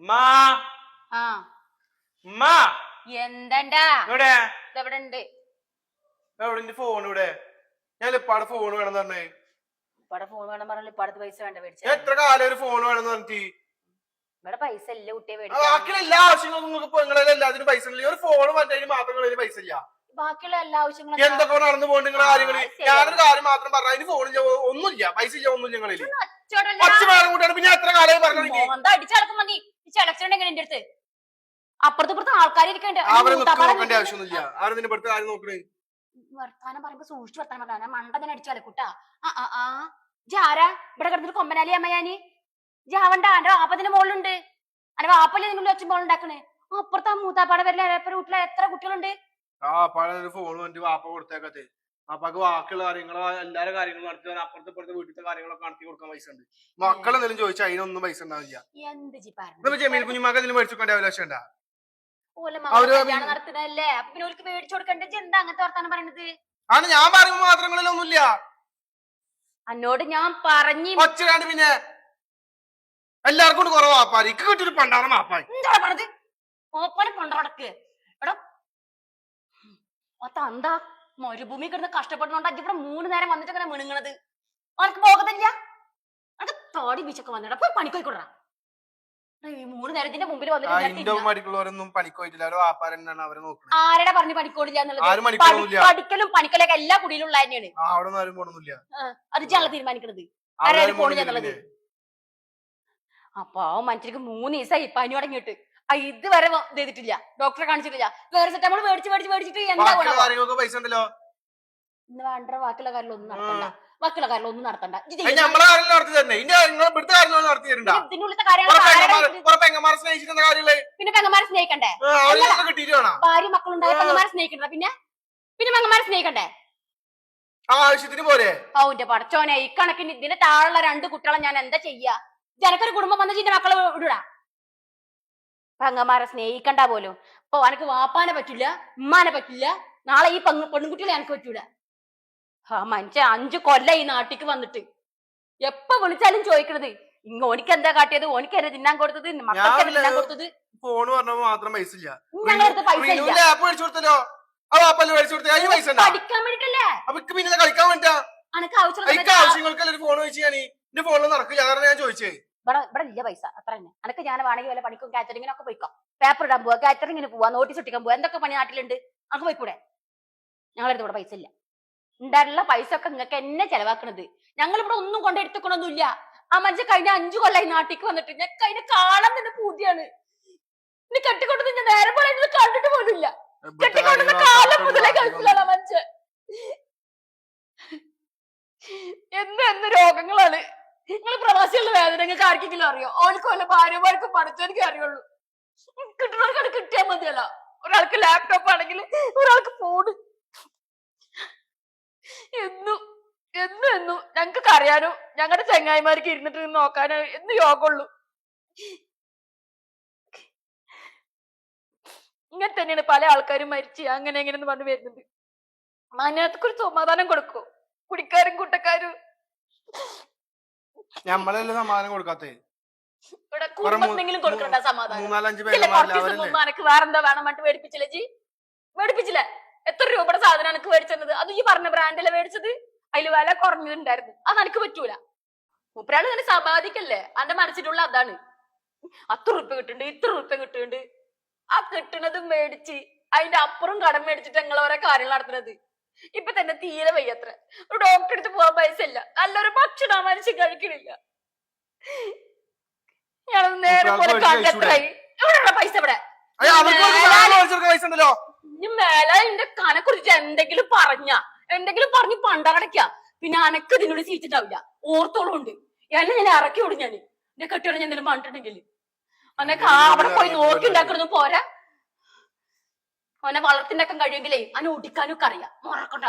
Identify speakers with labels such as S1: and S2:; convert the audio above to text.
S1: മാ
S2: ആ
S1: മാ
S2: എന്താണ്ടാ
S1: ഇവിടെ
S2: ഇതെവിടെ ഉണ്ട്?
S1: എവിടെ ഫോൺ ഇവിടെ? ഞാൻ ഇപ്പാടെ ഫോൺ വേണമെന്ന് പറഞ്ഞേ.
S2: ഇവിടെ ഫോൺ വേണം പറഞ്ഞാൽ ഇപ്പാടത്ത് പൈസ വേണ്ട മേടിച്ച.
S1: എത്ര കാലം ഒരു ഫോൺ വേണമെന്ന് പറഞ്ഞിട്ട്?
S2: ഇവിടെ പൈസ ഇല്ല കുട്ടിയെ
S1: ബാക്കിയുള്ള എല്ലാ ആവശ്യങ്ങൾക്കും നിങ്ങൾക്ക് ഇപ്പൊ നിങ്ങളെ എല്ലാത്തിനും പൈസ ഇല്ല. ഒരു ഫോൺ മറ്റേ മാത്രം പൈസ ഇല്ല.
S2: ബാക്കിയുള്ള എല്ലാ ആവശ്യങ്ങളും
S1: എന്തൊക്കെ നടന്നു പോകണ്ട നിങ്ങളുടെ കാര്യങ്ങള്? ഞാനൊരു കാര്യം മാത്രം പറഞ്ഞു, അതിന് ഫോണില്ല, ഒന്നുമില്ല, പൈസ ഇല്ല, ഒന്നും ഞങ്ങളിൽ. പിന്നെ എത്ര കാലം പറഞ്ഞു
S2: അടിച്ചടക്കും മതി. ചെലച്ചുണ്ടെങ്കിൽ എന്റെ അടുത്ത് അപ്പുറത്ത് ആൾക്കാർ ഇരിക്കണ്ട്.
S1: നോക്കേണ്ട ആവശ്യമൊന്നുമില്ല. ആരെന്തിനെ ഇവിടുത്തെ കാര്യം നോക്കണേ?
S2: വർത്താനം പറയുമ്പോ സൂക്ഷിച്ചു വർത്താനം പറഞ്ഞ മണ്ടതിനെ അടിച്ചു കളക്കൂട്ടാ. ജാരാ ഇവിടെ കിടന്നിട്ട് കൊമ്പനാലി അമ്മയാനി ജാവണ്ട. എന്റെ വാപ്പത്തിന്റെ മോളുണ്ട്. എന്റെ വാപ്പല്ലേ നിങ്ങളുടെ ഒച്ച മോൾ ഉണ്ടാക്കണേ. അപ്പുറത്തെ മൂത്താപ്പാടെ വരില്ല വീട്ടിലെ എത്ര കുട്ടികളുണ്ട്?
S1: ഫോൺ വന്നിട്ട് വാപ്പ കൊടുത്തേക്കത്തെ. വാപ്പാക്ക് ബാക്കിയുള്ള കാര്യങ്ങളോ എല്ലാരും കാര്യങ്ങളും നടത്തി അപ്പുറത്തെ ഇപ്പുറത്തെ വീട്ടിലത്തെ കാര്യങ്ങളൊക്കെ നടത്തി കൊടുക്കാൻ പൈസ ഉണ്ട്. മക്കളെന്തെങ്കിലും ചോദിച്ചാൽ അതിനൊന്നും പൈസ ഉണ്ടാവില്ല.
S2: എന്ത്
S1: ജമീൽ കുഞ്ഞുമാക്ക് എന്തെങ്കിലും മേടിച്ചു കൊടുക്കേണ്ട ആവശ്യം ഉണ്ടാ?
S2: നടത്തണല്ലേ പിന്നെ ഓർക്ക് മേടിച്ചു കൊടുക്കണ്ടേ? എന്താ അങ്ങനത്തെ വർത്താനം പറയണത്?
S1: ആണ് ഞാൻ പറയുമ്പോ മാത്രങ്ങളിലൊന്നുമില്ല.
S2: എന്നോട് ഞാൻ പറഞ്ഞു
S1: ഒച്ചരാണ്ട് പിന്നെ എല്ലാവർക്കും കൊണ്ട് കുറവ് വാപ്പാരി കിട്ടിയൊരു പണ്ടാറ വാപ്പായി
S2: എന്താ പറഞ്ഞത്? ഓപ്പനെ കൊണ്ടടക്ക് എടാ എന്താ മരുഭൂമി കിടന്ന് കഷ്ടപ്പെടുന്നോണ്ടാ ഇവിടെ 3 നേരം വന്നിട്ട് അങ്ങനെ മിണുങ്ങണത്. അവർക്ക് പോകത്തില്ല. അനക്ക് താടി ബീച്ചൊക്കെ വന്നിടാ പോയി പണിക്കോയിക്കൊടാ. ഈ 3 നേരത്തിന്റെ മുമ്പിൽ വന്നിട്ട് ആരുടെ പറഞ്ഞു പണിക്കോടില്ല എന്നുള്ളത്? പഠിക്കലും പണിക്കലൊക്കെ എല്ലാ കുടിയിലുള്ള തന്നെയാണ്. അത് ഞങ്ങൾ തീരുമാനിക്കണത് ആരായാലും പോണില്ല എന്നുള്ളത്. അപ്പൊ മനുഷ്യർക്ക് 3 ദിവസമായി പനി തുടങ്ങിയിട്ട് ഇതുവരെ ചെയ്തിട്ടില്ല. ഡോക്ടറെ കാണിച്ചിട്ടില്ല. പാരസെറ്റമോൾ മേടിച്ചിട്ട് എന്താ ഇന്ന് വേണ്ട. ബാക്കിയുള്ള കാര്യങ്ങളൊന്നും നടത്തണ്ട. ബാക്കിയുള്ള കാര്യങ്ങളൊന്നും നടത്തണ്ട. പിന്നെ പെങ്ങന്മാരെ സ്നേഹിക്കണ്ടേ? ഭാര്യ മക്കളുണ്ടായ പെങ്ങന്മാരെ സ്നേഹിക്കണ്ട. പിന്നെ പെങ്ങന്മാരെ സ്നേഹിക്കണ്ടേ?
S1: ആവശ്യത്തിന് പോലെ
S2: ഔന്റെ പടച്ചോനെ ഈ കണക്കിന് ഇതിന്റെ താഴെയുള്ള 2 കുട്ടികളെ ഞാൻ എന്താ ചെയ്യാ? ജനക്കൊരു കുടുംബം വന്ന ചിന്റെ മക്കളെ വിടൂടാ. പെങ്ങന്മാരെ സ്നേഹിക്കണ്ട പോലും. ഇപ്പൊ എനക്ക് വാപ്പാനെ പറ്റില്ല, ഉമ്മാനെ പറ്റില്ല. നാളെ ഈ പെൺകുട്ടികളെ എനിക്ക് പറ്റൂല. മനുഷ്യ 5 കൊല്ലം ഈ നാട്ടിക്ക് വന്നിട്ട് എപ്പ വിളിച്ചാലും ചോദിക്കണത് ഓനിക്ക് എന്താ കാട്ടിയത്, ഓനിക്ക് എന്നെ തിന്നാൻ കൊടുത്തത്, മക്കൾക്ക് തിന്നാൻ കൊടുത്തത്.
S1: ഫോൺ പറഞ്ഞപ്പോ മാത്രം പൈസ ഇല്ല.
S2: ഞങ്ങളടുത്ത് പൈസ ഇല്ല. പഠിക്കാൻ വേണ്ടിട്ടല്ലേ?
S1: പിന്നെ കളിക്കാൻ വേണ്ടിട്ടാ.
S2: അനക്ക്
S1: ആവശ്യങ്ങൾക്ക് ഫോൺ വെച്ച് ഞാൻ എന്റെ ഫോണിൽ നടക്കില്ല. അതാണ് ഞാൻ ചോദിച്ചേ.
S2: ഇവിടെ ഇല്ല പൈസ അത്ര തന്നെ. അനക്ക് ഞാൻ വേണമെങ്കിൽ വല്ല പണിക്കും കാറ്ററിങ്ങിനൊക്കെ പോയിക്കോ. പേപ്പർ ഇടാൻ പോവാ, കാറ്ററിങ്ങിന് പോവാ, നോട്ടീസ് ഒട്ടിക്കാൻ പോവാ, എന്തൊക്കെ പണി നാട്ടിലുണ്ട്. അനക്ക് പോയിക്കൂടെ? ഞങ്ങളടുത്ത് ഇവിടെ പൈസ ഇല്ല. ഉണ്ടായിട്ടുള്ള പൈസ ഒക്കെ നിങ്ങൾക്ക് എന്നെ ചെലവാക്കണത്. ഞങ്ങൾ ഇവിടെ ഒന്നും കൊണ്ടെടുത്തുക്കണൊന്നുമില്ല. ആ മനുഷ്യ കഴിഞ്ഞ 5 കൊല്ലം ഈ നാട്ടിക്ക് വന്നിട്ട് ഞാൻ അതിനെ കാണാൻ തന്നെ പൂതിയാണ്. ഇനി കെട്ടിക്കൊണ്ടത് ഞാൻ നേരെ പോലെ കണ്ടിട്ട് പോലുമില്ല. കെട്ടിക്കൊണ്ടുന്ന കാലം മുതലേ കഴിച്ചില്ല മനുഷ്യൻ. എന്ന് രോഗങ്ങളാണ്. നിങ്ങൾ പ്രവാസികളുടെ വേദന നിങ്ങൾക്ക് ആർക്കെങ്കിലും അറിയോ? ഓൽക്കും അല്ല ഭാര്യമാർക്കും പഠിച്ചവർക്ക് അറിയുള്ളൂ. കിട്ടുന്നവർക്കാണ് കിട്ടിയാൽ മതിയല്ല. ഒരാൾക്ക് ലാപ്ടോപ്പ് ആണെങ്കിൽ ഒരാൾക്ക് ഫോണ്. എന്നും ഞങ്ങക്ക് അറിയാനോ ഞങ്ങളുടെ ചങ്ങായിമാർക്ക് ഇരുന്നിട്ട് നോക്കാനോ എന്ന് യോഗമുള്ളൂ. ഇങ്ങനെ തന്നെയാണ് പല ആൾക്കാരും മരിച്ച് അങ്ങനെ എങ്ങനെയെന്ന് പറഞ്ഞു വരുന്നത്. അതിനകത്തൊരു സമാധാനം കൊടുക്കോ കുടിക്കാരും കൂട്ടക്കാരും?
S1: നമ്മളെല്ലാം സമാധാനം കൊടുക്കാത്തേ.
S2: ഇവിടെ കുടുംബത്തിനെങ്കിലും കൊടുക്കണ്ട സമാധാനം. അനക്ക് വേറെന്താ വേണം മട്ട് മേടിപ്പിച്ചില്ലേ? മേടിപ്പിച്ചില്ലേ? എത്ര രൂപയുടെ സാധനം എനിക്ക് മേടിച്ചത്? അത് ഈ പറഞ്ഞ ബ്രാൻഡിലെ മേടിച്ചത്. അതിൽ വില കുറഞ്ഞതുണ്ടായിരുന്നു. അത് എനിക്ക് പറ്റൂല. മൂപ്പരാള് തന്നെ സമ്പാദിക്കല്ലേ. എന്റെ മനസ്സിലുള്ള അതാണ്. 10 റുപ്യ കിട്ടുന്നുണ്ട്, ഇത്ര റുപ്യ കിട്ടുന്നുണ്ട്. ആ കിട്ടുന്നത് മേടിച്ച് അതിന്റെ അപ്പുറം കടം മേടിച്ചിട്ട് ഞങ്ങൾ ഓരോ കാര്യങ്ങൾ നടത്തുന്നത്. ഇപ്പൊ തന്നെ തീരെ വയ്യത്ര. ഒരു ഡോക്ടറെ അടുത്ത് പോകാൻ പൈസ ഇല്ല. നല്ലൊരു ഭക്ഷണം മനുഷ്യൻ കഴിക്കണില്ല. ഞങ്ങൾ നേരെ പോലെ കണ്ടെത്തായി. എവിടെയുള്ള പൈസ? ഇവിടെ ഇനി മേലെ എന്റെ കനെക്കുറിച്ച് എന്തെങ്കിലും പറഞ്ഞ് പണ്ടടയ്ക്ക. പിന്നെ അനക്ക് ഇതിനോട് സീറ്റിട്ടാവില്ല. ഓർത്തോളം ഉണ്ട്. എന്നെ ഞാൻ ഇറക്കി വിടും. ഞാൻ എന്റെ കെട്ടിയോടെ ഞാൻ എന്തെങ്കിലും പറഞ്ഞിട്ടുണ്ടെങ്കിൽ അനക്ക് അവിടെ പോയി നോക്കി ഉണ്ടാക്കണമെന്ന് പോരാ. അവനെ വളർത്തിണ്ടാക്കാൻ കഴിയുമെങ്കിലേ അവനെ ഒടിക്കാനൊക്കെ അറിയാം. മറക്കണ്ട.